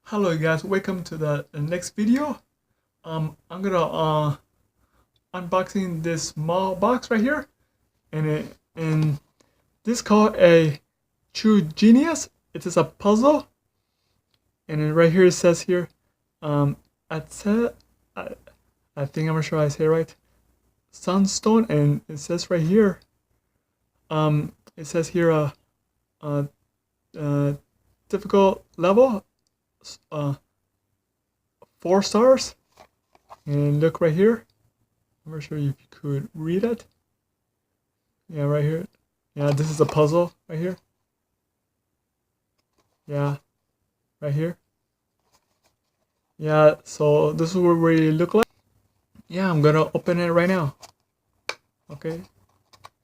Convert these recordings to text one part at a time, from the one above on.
Hello you guys, welcome to the next video. I'm gonna unboxing this small box right here, and this called a True Genius. It is a puzzle, and then right here it says here, Aztec, I think I'm not sure I say it right, sunstone, and it says right here, it says here uh difficult level, uh 4 stars. And look right here, I'm not sure if you could read it. Yeah, right here. Yeah, this is a puzzle right here. Yeah, right here. Yeah, so this is what we look like. Yeah, I'm gonna open it right now. Okay,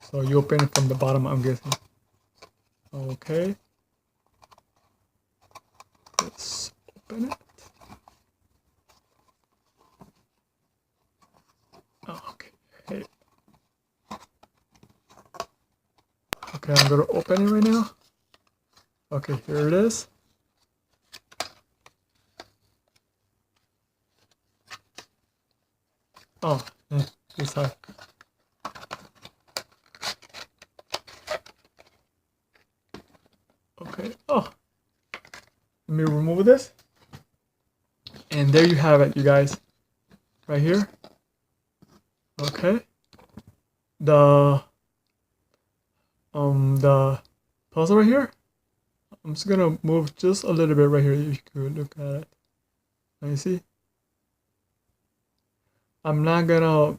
so you open it from the bottom, I'm guessing. Okay, let's open it. Okay. Okay, I'm gonna open it right now. Okay, here it is. Oh, yeah, this side. Okay, oh, let me remove this. And there you have it, you guys. Right here. Okay. The puzzle right here. I'm just gonna move just a little bit right here. You could look at it. Now you see. I'm not gonna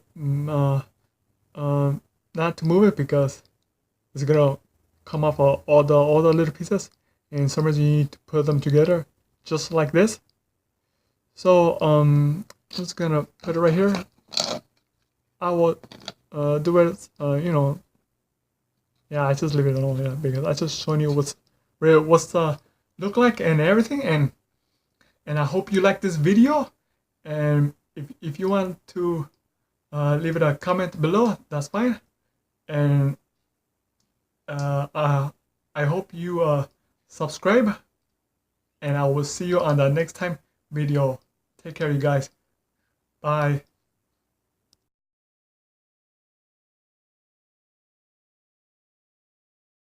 not to move it because it's gonna come off all the little pieces, and sometimes you need to put them together just like this. So I'm just gonna put it right here. I will do it. Yeah, I just leave it alone. Yeah, because I just showing you what's look like and everything, and I hope you like this video. And if you want to leave it a comment below, that's fine. And I hope you subscribe, and I will see you on the next time video. Take care, you guys. Bye.